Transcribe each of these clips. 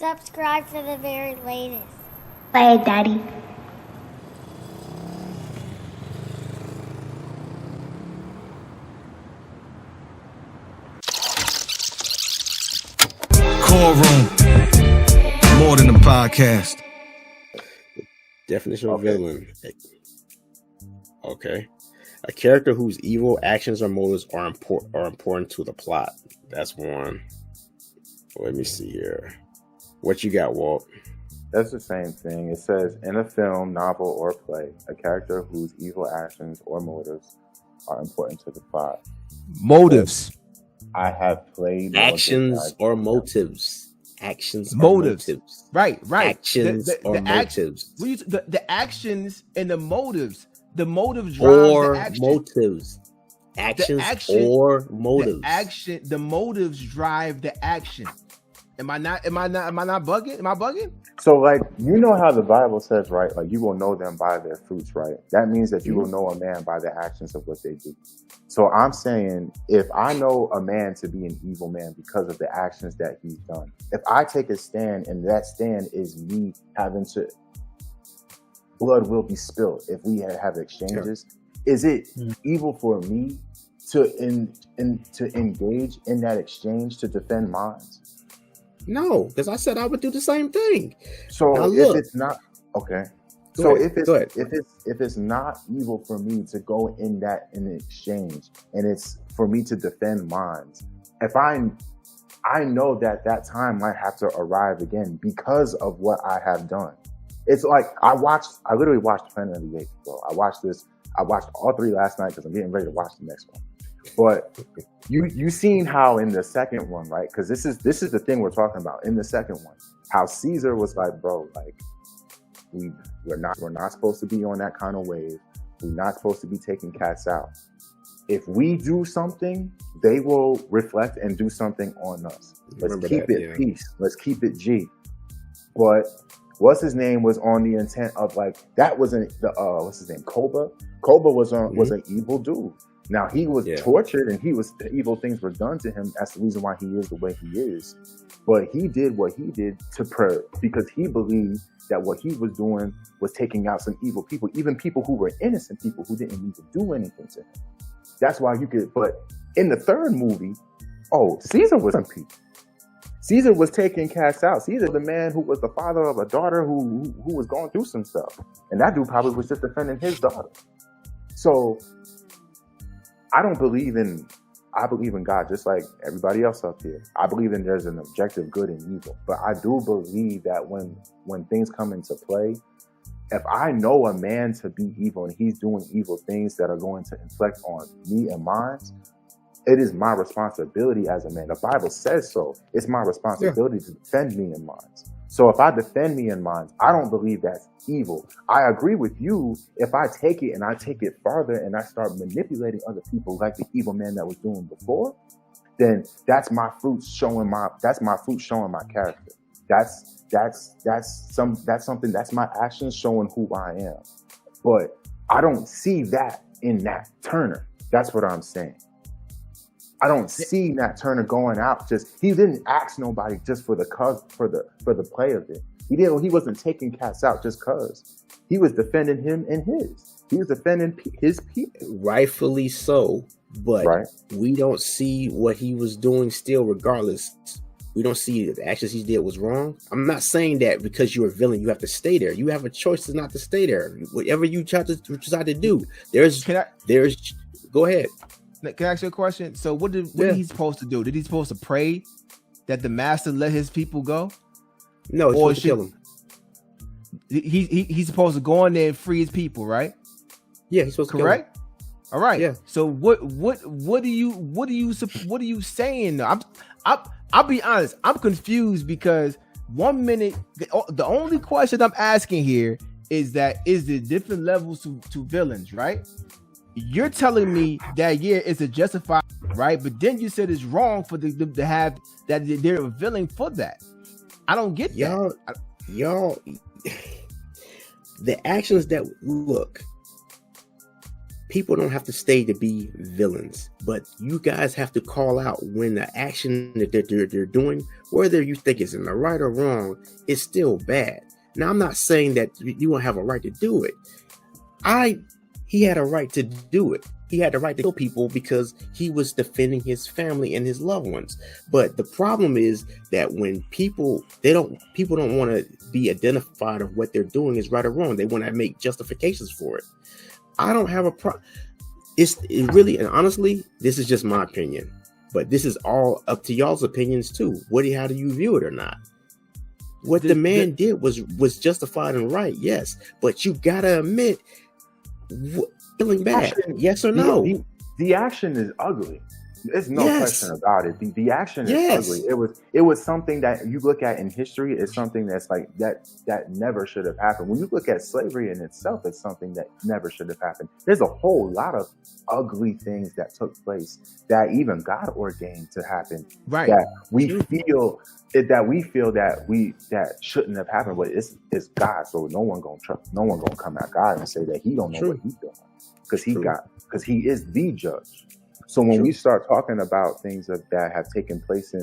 Subscribe for the very latest. Play it, Daddy. Chord room. More than a podcast. Definition of villain. Okay. A character whose evil actions or motives are important to the plot. That's one. Let me see here. What you got, Walt? That's the same thing. It says, in a film, novel, or play, a character whose evil actions or motives are important to the plot. Motives. I have played Actions or motives. Actions motives. Or motives. Right. Actions or motives. The actions and the motives. The motives drive or the action. Motives. Actions or motives. The motives drive the action. Am I not bugging? Am I bugging? So, like, you know how the Bible says, right? Like, you will know them by their fruits, right? That means that you will know a man by the actions of what they do. So I'm saying, if I know a man to be an evil man because of the actions that he's done, if I take a stand and that stand is me having to, blood will be spilled if we have exchanges, is it evil for me to engage in that exchange to defend mine? No, because I said I would do the same thing. So if it's not okay, if it's not evil for me to go in exchange, and it's for me to defend mine, if I know that time might have to arrive again because of what I have done. It's like I literally watched Planet of the Apes, bro. I watched all three last night because I'm getting ready to watch the next one. But you seen how in the second one, right? Because this is the thing we're talking about. In the second one, how Caesar was like, bro, like we're not supposed to be on that kind of wave. We're not supposed to be taking cats out. If we do something, they will reflect and do something on us. Let's keep it peace. Let's keep it G. But what's his name was on the intent of like that wasn't the what's his name? Koba. Koba was an evil dude. Now he was tortured and evil things were done to him. That's the reason why he is the way he is. But he did what he did because he believed that what he was doing was taking out some evil people, even people who were innocent people who didn't need to do anything to him. That's why but in the third movie, Caesar was some people. Caesar was taking cats out. Caesar, the man who was the father of a daughter who was going through some stuff. And that dude probably was just defending his daughter. So I believe in God just like everybody else up here. I believe in there's an objective good and evil. But I do believe that when things come into play, if I know a man to be evil and he's doing evil things that are going to inflict on me and mine, it is my responsibility as a man. The Bible says so. It's my responsibility to defend me and mine. So if I defend me and mine, I don't believe that's evil. I agree with you if I take it and I take it farther and I start manipulating other people like the evil man that was doing before, then that's my fruit showing my character. That's my actions showing who I am. But I don't see that in Nat Turner. That's what I'm saying. I don't see Nat Turner going out he didn't ask nobody just for the play of it. He wasn't taking cats out just cause. He was defending him and his. He was defending his people. Rightfully so, but we don't see what he was doing still regardless. We don't see the actions he did was wrong. I'm not saying that because you're a villain, you have to stay there. You have a choice not to stay there. Whatever you decide to do, go ahead. Can I ask you a question? So what did he supposed to do? Did he supposed to pray that the master let his people go? No, he's supposed to kill him. He's supposed to go in there and free his people, right? Yeah, he's supposed to kill him. All right. Yeah. So what are you saying? I'll be honest. I'm confused because 1 minute the only question I'm asking here is the different levels to villains, right? You're telling me that it's a justified, right? But then you said it's wrong for them to have that they're a villain for that. I don't get that. Y'all, the actions that look, people don't have to stay to be villains, but you guys have to call out when the action that they're doing, whether you think it's in the right or wrong, is still bad. Now, I'm not saying that you don't have a right to do it. He had a right to do it. He had the right to kill people because he was defending his family and his loved ones. But the problem is that when people don't want to be identified of what they're doing is right or wrong. They want to make justifications for it. I don't have a problem. It really, and honestly, this is just my opinion, but this is all up to y'all's opinions too. How do you view it or not? What the man did was justified and right, yes, but you gotta admit, feeling bad, yes or no? The action is ugly. There's no question about it. The action is ugly. It was something that you look at in history. It's something that's like that never should have happened. When you look at slavery in itself, it's something that never should have happened. There's a whole lot of ugly things that took place that even God ordained to happen. Right. That we feel that shouldn't have happened, but it's God. So no one gonna come at God and say that he don't know what he's doing because he is the judge. So when we start talking about things that have taken place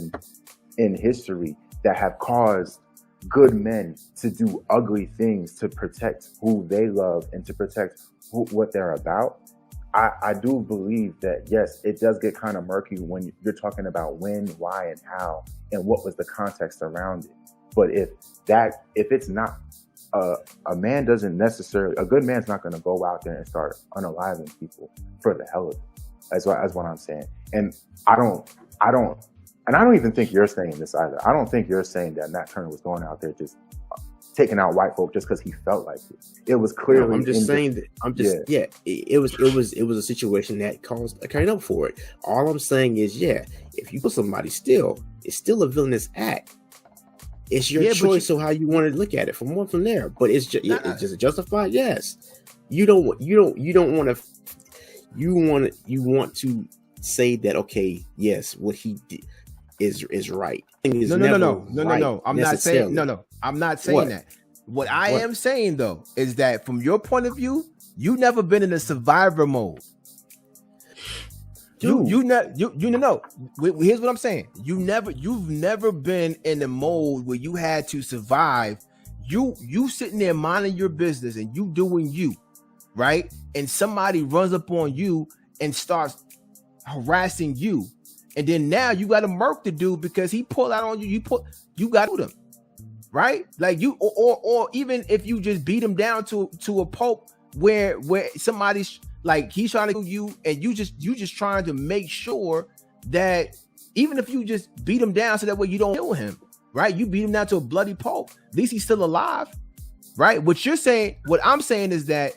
in history that have caused good men to do ugly things to protect who they love and to protect what they're about, I do believe that, yes, it does get kind of murky when you're talking about when, why, and how, and what was the context around it. But if it's not, a man doesn't necessarily, a good man's not going to go out there and start unaliving people for the hell of it. That's what I'm saying. And I don't even think you're saying this either. I don't think you're saying that Nat Turner was going out there just taking out white folk just because he felt like it. It was clearly. No, I'm just saying that. It was a situation that caused a kind of for it. All I'm saying is, if you put somebody still, it's still a villainous act. It's your choice of how you want to look at it from there. But it's just justified. Yes, you want to. You want to say that, okay, yes, what he did is right. No. I'm not saying I'm not saying that. What I am saying though is that from your point of view, you never been in a survivor mode. Dude. You know. Here's what I'm saying. You've never been in a mode where you had to survive. You sitting there minding your business and you doing you, right? And somebody runs up on you and starts harassing you, and then now you got to murk the dude because he pulled out on you. You got to them, right? Like you, or even if you just beat him down to a pulp where somebody's like he's trying to kill you, and you just trying to make sure that even if you just beat him down so that way you don't kill him, right? You beat him down to a bloody pulp. At least he's still alive, right? What I'm saying is that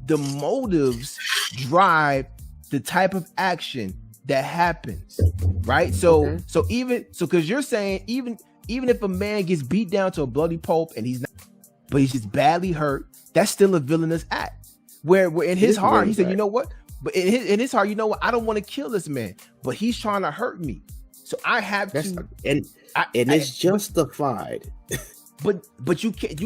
the motives drive the type of action that happens, right? So because you're saying even if a man gets beat down to a bloody pulp and he's just badly hurt, that's still a villainous act. Where in his heart he said, you know what? But in his heart, you know what? I don't want to kill this man, but he's trying to hurt me, so I have to. It's justified. But you can't.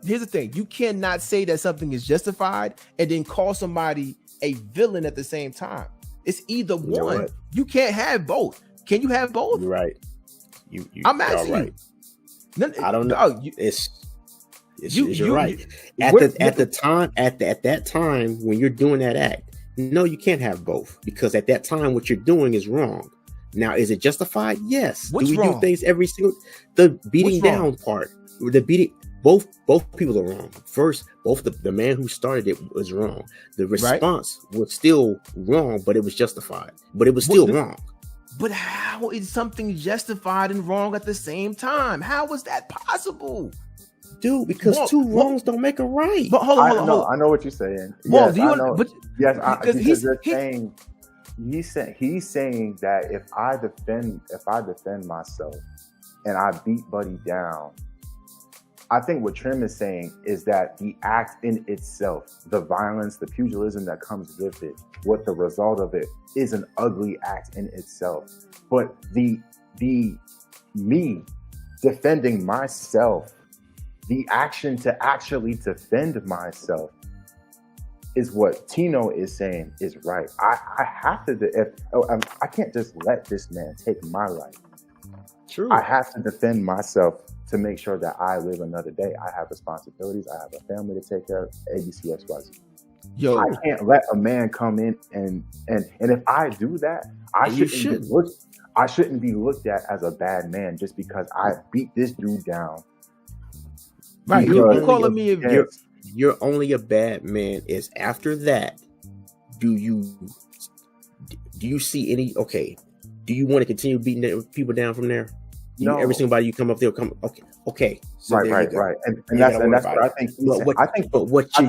Here's the thing: you cannot say that something is justified and then call somebody a villain at the same time. It's either one. You can't have both. Can you have both? You're right. I'm asking right. you. I don't know. You're right. At that time when you're doing that act, no, you can't have both, because at that time what you're doing is wrong. Now, is it justified? Yes. What's do we wrong? do things every single the beating down part? The beating, both people are wrong. First, both the man who started it was wrong. The response was still wrong, but it was justified. But it was still wrong. But how is something justified and wrong at the same time? How is that possible? Dude, because two wrongs don't make a right. But hold on. I know what you're saying. Well, he's saying that if I defend myself and I beat Buddy down, I think what Trim is saying is that the act in itself, the violence, the pugilism that comes with it, what the result of it is, an ugly act in itself. But the me defending myself, the action to actually defend myself, is what Tino is saying is right. I have to. I can't just let this man take my life. True. I have to defend myself to make sure that I live another day. I have responsibilities. I have a family to take care of. ABC, XYZ. Yo, I can't let a man come in and if I do that, I shouldn't be looked at as a bad man just because I beat this dude down. Right? You're calling me you're only a bad man. Is after that, do you see any? Okay, do you want to continue beating people down from there? No. Every single body you come up there, okay. So right. And that's what I think. What you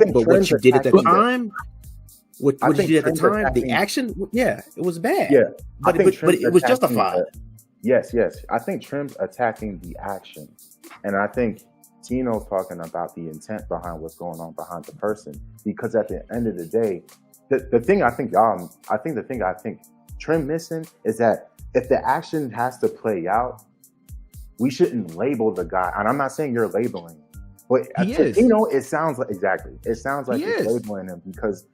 did at the time, what you did at the time, the action, yeah, it was bad. Yeah, but it was justified. Yes. I think Trim's attacking the action, and I think Tino's talking about the intent behind what's going on behind the person. Because at the end of the day, the thing I think Trim missing is that if the action has to play out, we shouldn't label the guy. And I'm not saying you're labeling, but to Tino, it sounds like you're labeling him because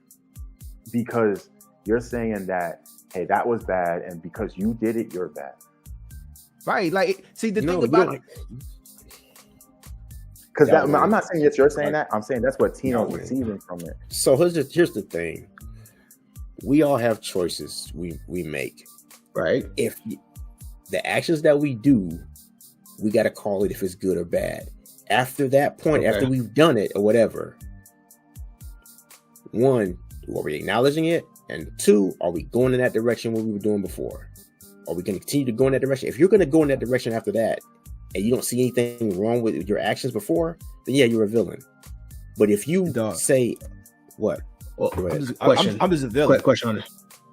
you're saying that, hey, that was bad, and because you did it, you're bad. Right. Like, see, the thing about it. Because I'm not saying that you're saying that. I'm saying that's what Tino's receiving from it. So here's the thing. We all have choices we make, right? If the actions that we do, we got to call it if it's good or bad. After that point, after we've done it or whatever, one, are we acknowledging it? And two, are we going in that direction what we were doing before? Are we going to continue to go in that direction? If you're going to go in that direction after that, and you don't see anything wrong with your actions before, then yeah, you're a villain. But if you say, what? Well, I'm just a villain. Question on this.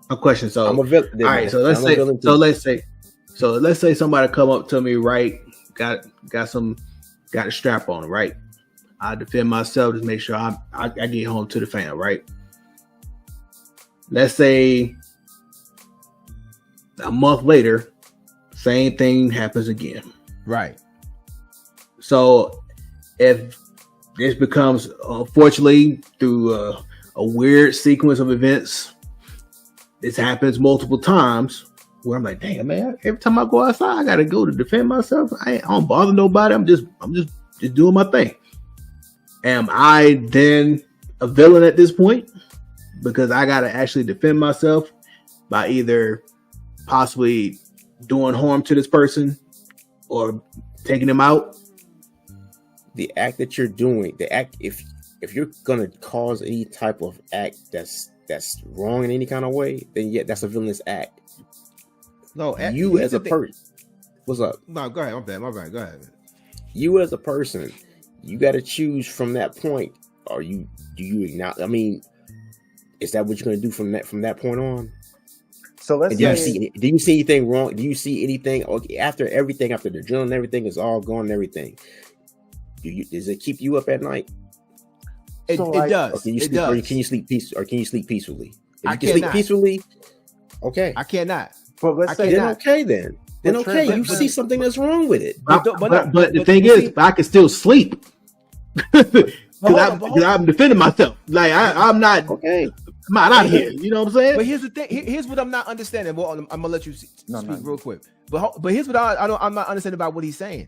A question. So I'm a villain. All right. So let's say somebody come up to me, right? Got a strap on, right? I defend myself to make sure I get home to the fam, right? Let's say a month later, same thing happens again. Right. So if this becomes, unfortunately, through a weird sequence of events, this happens multiple times where I'm like, damn, man, every time I go outside, I got to go to defend myself. I don't bother nobody. I'm just doing my thing. Am I then a villain at this point? Because I got to actually defend myself by either possibly doing harm to this person or taking them out. The act that you're doing, if you're gonna cause any type of act that's wrong in any kind of way, then yeah, that's a villainous act. No, you as a person. What's up? No, go ahead. My bad. Go ahead. You as a person, you got to choose from that point. Do you acknowledge? I mean, is that what you're gonna do from that point on? So let's say, do you see anything wrong? Do you see anything after everything, after the drill and everything is all gone and everything? Does it keep you up at night? It does. It does. Or can you sleep peacefully? If I you can sleep peacefully, okay. I cannot. But let's say then okay then. Then okay, you see something that's wrong with it. But the thing is, I can still sleep because I'm defending myself. Like I'm not okay. I'm not out here. You know what I'm saying? But here's the thing. Here's what I'm not understanding. Well, I'm gonna let you speak real quick. But here's what I'm not understanding about what he's saying.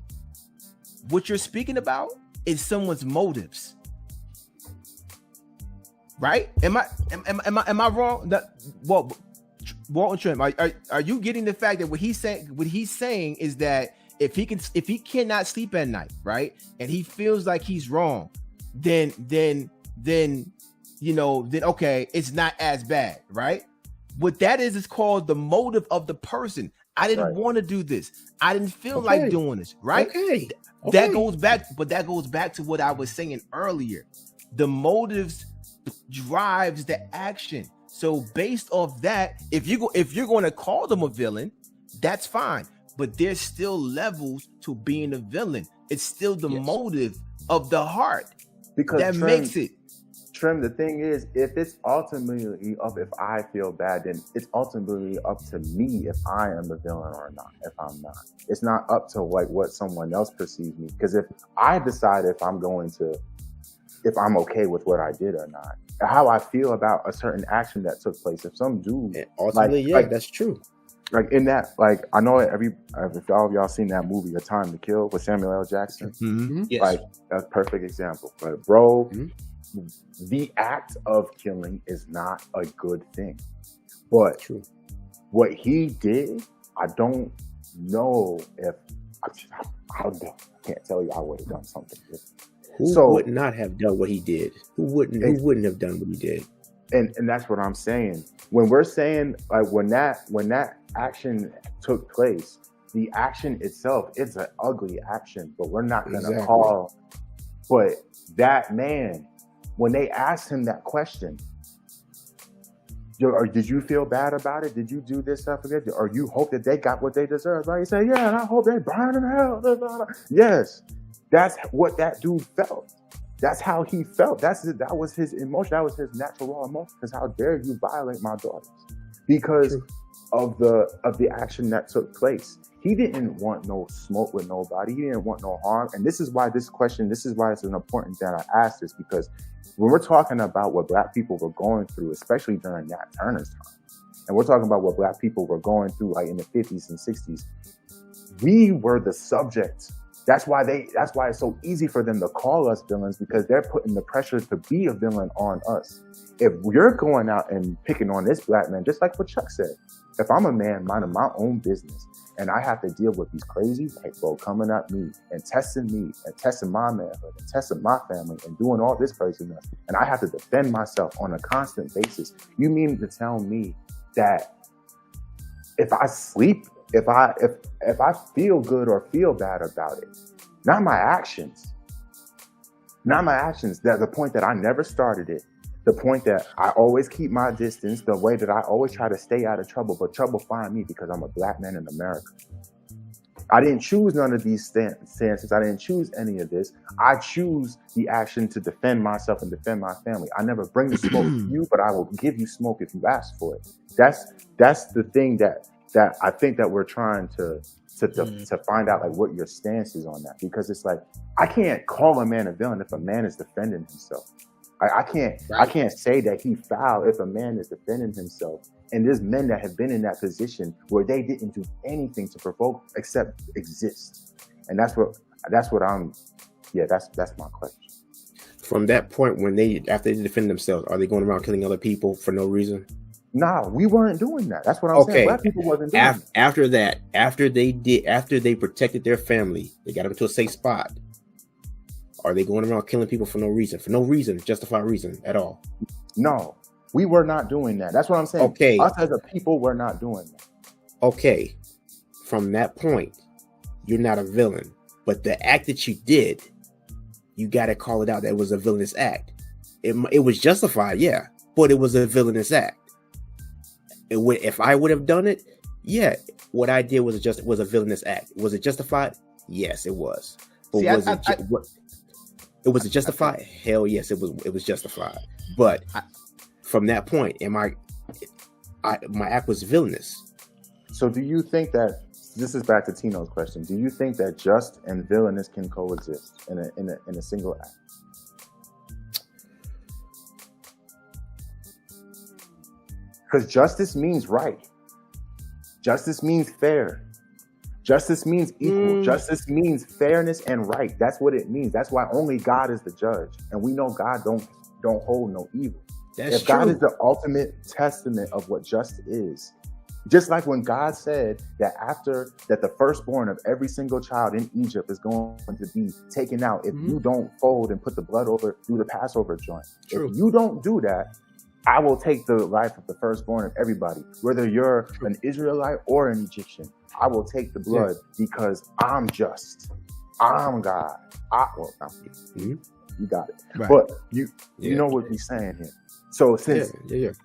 What you're speaking about is someone's motives, right? Am I wrong? Walton Trim, are you getting the fact that what he's saying is that if he cannot sleep at night, right, and he feels like he's wrong, then okay, it's not as bad, right? What that is called the motive of the person. I didn't want to do this. I didn't feel like doing this, right? Okay. That goes back to what I was saying earlier. The motives drives the action. So based off that, if you're going to call them a villain, that's fine. But there's still levels to being a villain. It's still the motive of the heart because that makes it. Trim, the thing is, if it's ultimately up, if I feel bad, then it's ultimately up to me if I am the villain or not. If I'm not, it's not up to like what someone else perceives me. Because if I decide if I'm going to if I'm okay with what I did or not. How I feel about a certain action that took place. If some dude, and ultimately, that's true. Like in that, like I know if all of y'all seen that movie, A Time to Kill with Samuel L. Jackson, Yes. like that's a perfect example. But bro, the act of killing is not a good thing. But what he did, I don't know if I can't tell you I would have done something different. Who would not have done what he did? Who wouldn't have done what he did? And that's what I'm saying. When we're saying like when that action took place, the action itself, it's an ugly action, but we're not gonna call. But that man, when they asked him that question, or did you feel bad about it? Did you do this stuff again? Or you hope that they got what they deserve? Right? He said, yeah, and I hope they burn in hell. Yes. That's what that dude felt. That's how he felt. That was his emotion. That was his natural raw emotion. Because how dare you violate my daughters? Because of the action that took place. He didn't want no smoke with nobody. He didn't want no harm. And this is why it's an important that I asked this, because when we're talking about what Black people were going through, especially during Nat Turner's time, and we're talking about what Black people were going through like in the 50s and 60s, we were the subject. That's why it's so easy for them to call us villains, because they're putting the pressure to be a villain on us. If you're going out and picking on this Black man, just like what Chuck said, if I'm a man minding my own business and I have to deal with these crazy white folk coming at me and testing my manhood and testing my family and doing all this craziness, and I have to defend myself on a constant basis, you mean to tell me that if I sleep, if I feel good or feel bad about it, not my actions, that the point that I never started it, the point that I always keep my distance, the way that I always try to stay out of trouble, but trouble find me because I'm a Black man in America. I didn't choose none of these stances. I didn't choose any of this. I choose the action to defend myself and defend my family. I never bring the smoke to you, but I will give you smoke if you ask for it. That's the thing that I think that we're trying to find out, like what your stance is on that, because it's like I can't call a man a villain if a man is defending himself. I can't say that he foul if a man is defending himself. And there's men that have been in that position where they didn't do anything to provoke except exist, and that's my question. From that point, after they defend themselves, are they going around killing other people for no reason? Nah, we weren't doing that. That's what I'm saying. Black people wasn't doing that. After that, after they protected their family, they got them to a safe spot. Are they going around killing people for no reason? For no reason, justified reason at all? No, we were not doing that. That's what I'm saying. Okay. Us as a people, we're not doing that. Okay. From that point, you're not a villain. But the act that you did, you got to call it out. That was a villainous act. It was justified, yeah, but it was a villainous act. If I would have done it, yeah, what I did was a villainous act. Was it justified? Yes, it was. But was it justified? Hell yes, it was justified. But from that point, my act was villainous. So do you think that, this is back to Tino's question, do you think that just and villainous can coexist in a single act? Because justice means right. Justice means fair. Justice means equal. Justice means fairness and right. That's what it means. That's why only God is the judge. And we know God don't hold no evil. If God is the ultimate testament of what justice is, just like when God said that that the firstborn of every single child in Egypt is going to be taken out if you don't fold and put the blood through the Passover joint. If you don't do that, I will take the life of the firstborn of everybody, whether you're an Israelite or an Egyptian. I will take the blood because I'm just. I'm God. You got it. Right. But you know what he's saying here. So since the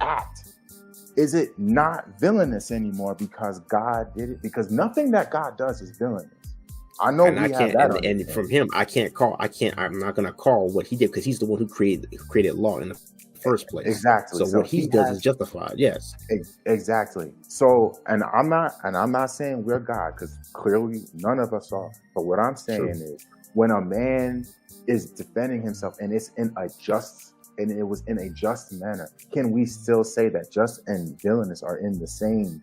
act, is it not villainous anymore because God did it? Because nothing that God does is villainous. I know we have that. And from him, I'm not going to call what he did because he's the one who created law in the first place. Exactly. So what he does is justified. Yes. Exactly. So, and I'm not saying we're God, because clearly none of us are. But what I'm saying is when a man is defending himself and it's in a just, and it was in a just manner, can we still say that just and villainous are in the same?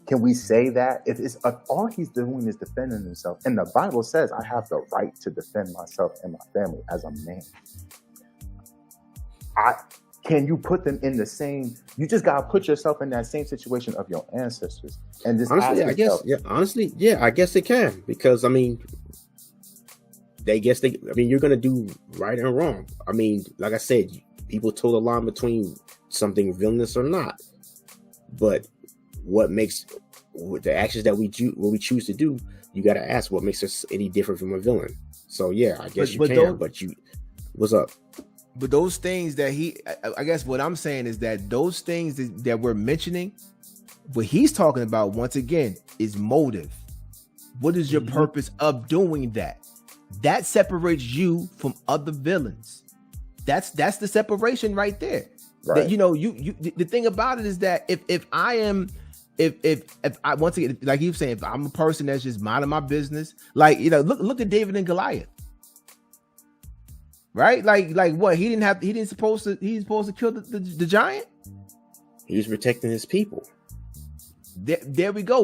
Can we say that if it's all he's doing is defending himself, and the Bible says I have the right to defend myself and my family as a man? Can you put them in the same? You just gotta put yourself in that same situation of your ancestors, and just honestly, ask yourself, I guess it can, because I mean, you're gonna do right and wrong. I mean, like I said, people toe the line between something villainous or not, but what makes the actions that we choose to do, you got to ask what makes us any different from a villain. So yeah, I guess what's up? But those things that I guess what I'm saying is that those things that we're mentioning, what he's talking about once again is motive. What is your purpose of doing that? That separates you from other villains. That's the separation right there. Right. That, you the thing about it is that if I once again, like you were saying, if I'm a person that's just minding my business, like, look at David and Goliath, right? Like what? He's supposed to kill the giant. He was protecting his people. There we go.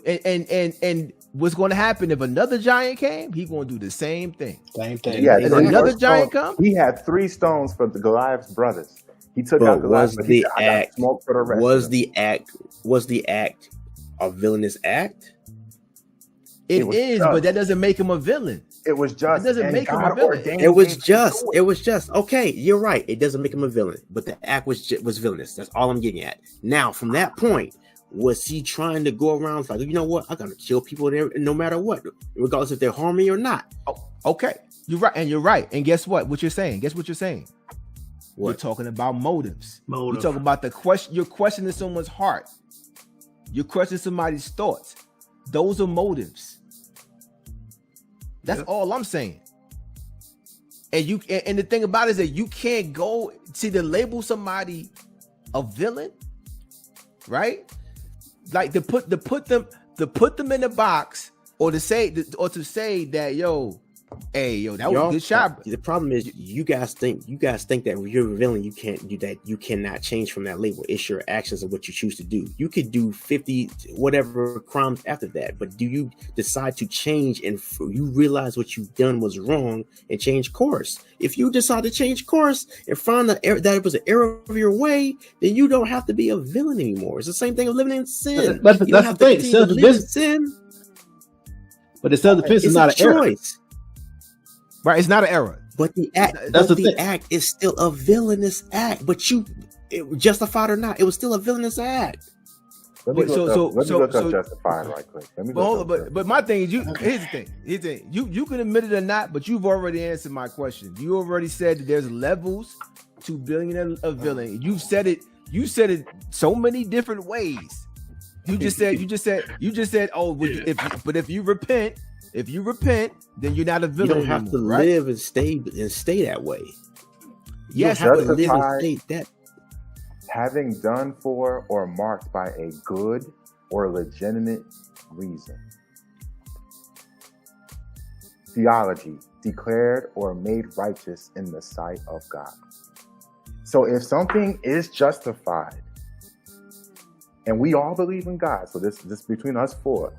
And what's going to happen if another giant came? He's going to do the same thing. Yeah. If another giant comes, he had 3 stones for the Goliath's brothers. He took out Goliath. Was the act a villainous act? It is, but that doesn't make him a villain. It was just. It doesn't make him a villain. It was just. Okay, you're right. It doesn't make him a villain, but the act was villainous. That's all I'm getting at. Now, from that point, was he trying to go around like, you know what? I'm gonna kill people there no matter what, regardless if they're harming me or not. Oh, okay, you're right. And guess what? What you're saying? Guess what you're saying? What? We're talking about motives. You're talking about the question. You're questioning someone's heart. You're questioning somebody's thoughts. Those are motives. That's all I'm saying. And the thing about it is that you can't go to label somebody a villain, right? Like to put them in the box, or to say that that was a good shot. The problem is you guys think that when you're a villain, you cannot change from that label. It's your actions and what you choose to do. You could do 50 whatever crimes after that, but do you decide to change and you realize what you've done was wrong and change course? If you decide to change course and find that it was an error of your way, then you don't have to be a villain anymore. It's the same thing of living in sin. That's the thing. But the self-defense is not an choice. Right, it's not an error, but the act is still a villainous act. But justified or not, it was still a villainous act. Let me look up justified right quick. But my thing is, here's the thing. You can admit it or not, but you've already answered my question. You already said that there's levels to being a villain. You said it so many different ways. You just said, if you repent. If you repent, then you're not a villain. You don't have to live and stay that way. Yes, have to live and stay that. Having done for or marked by a good or legitimate reason. Theology, declared or made righteous in the sight of God. So if something is justified, and we all believe in God, so this between us 4.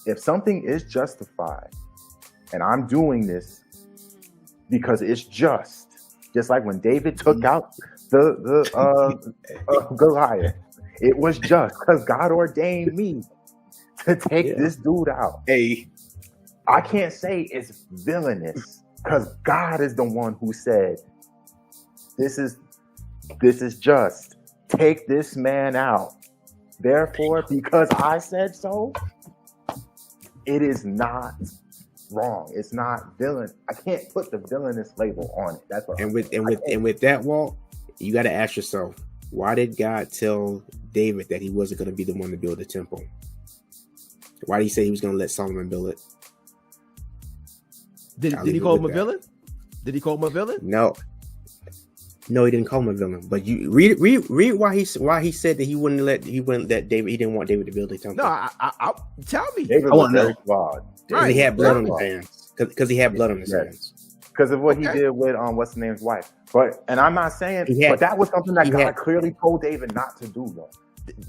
If something is justified, and I'm doing this because it's just like when David took out the Goliath, it was just because God ordained me to take this dude out. Hey, I can't say it's villainous because God is the one who said, "This is just. Take this man out." Therefore, because I said so. It is not wrong. It's not villain. I can't put the villainous label on it. That's what. And with that, Walt, you got to ask yourself, why did God tell David that he wasn't going to be the one to build the temple? Why did he say he was going to let Solomon build it? Did he call him a villain? Did he call him a villain? No, he didn't call him a villain. But you read why he said that he wouldn't let David. He didn't want David to build the temple. No, I tell me. David was very flawed. Right. He had blood on his hands. because he had blood on his hands. Because of what he did with what's the name's wife. And I'm not saying, but that was something that God clearly told David not to do, though.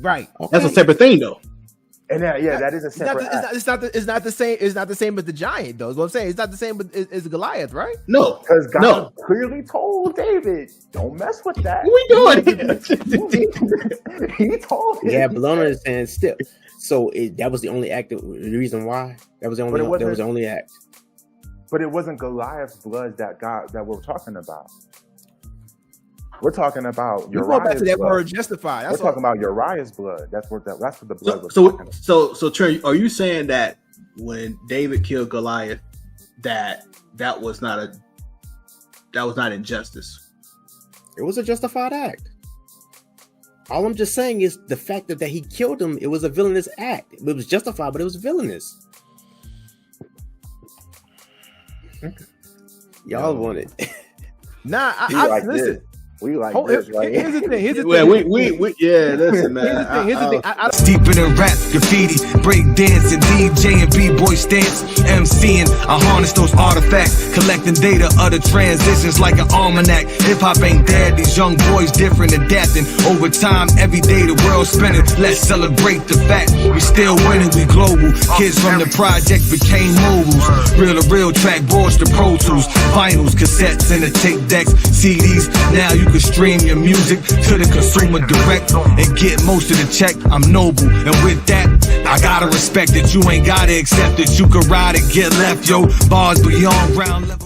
Right. Okay. That's a separate thing, though. And that is a separate. It's not the same. It's not the same as the giant, though. Is what I'm saying. It's not the same as Goliath, right? No, because God clearly told David, "Don't mess with that." What we doing? He told him. He had blood on his hands still. So that was the only act. The reason why that was the only. That was the only act. But it wasn't Goliath's blood that we're talking about. We're talking about Uriah's blood. Back to that word justified. We're talking about Uriah's blood. That's what the blood was. So Trey, are you saying that when David killed Goliath, that was not injustice? It was a justified act. All I'm just saying is the fact that he killed him. It was a villainous act. It was justified, but it was villainous. Y'all want it? Nah, I listen. We like this, right? Here's the thing. Listen, man. Here's the thing. Deeper than rap, graffiti, break dancing, DJ and B-boy stance, MCing. I harness those artifacts, collecting data of the transitions like an almanac. Hip-hop ain't dead, these young boys different, adapting. Over time, every day the world's spinning. Let's celebrate the fact we still winning, we global. Kids from the project became moguls. Real to real track boards to Pro Tools, vinyls, cassettes, and the tape decks, CDs. Now you can stream your music to the consumer direct and get most of the check. I'm noble, and with that, I gotta respect that you ain't gotta accept that you can ride and get left. Yo, bars beyond ground level.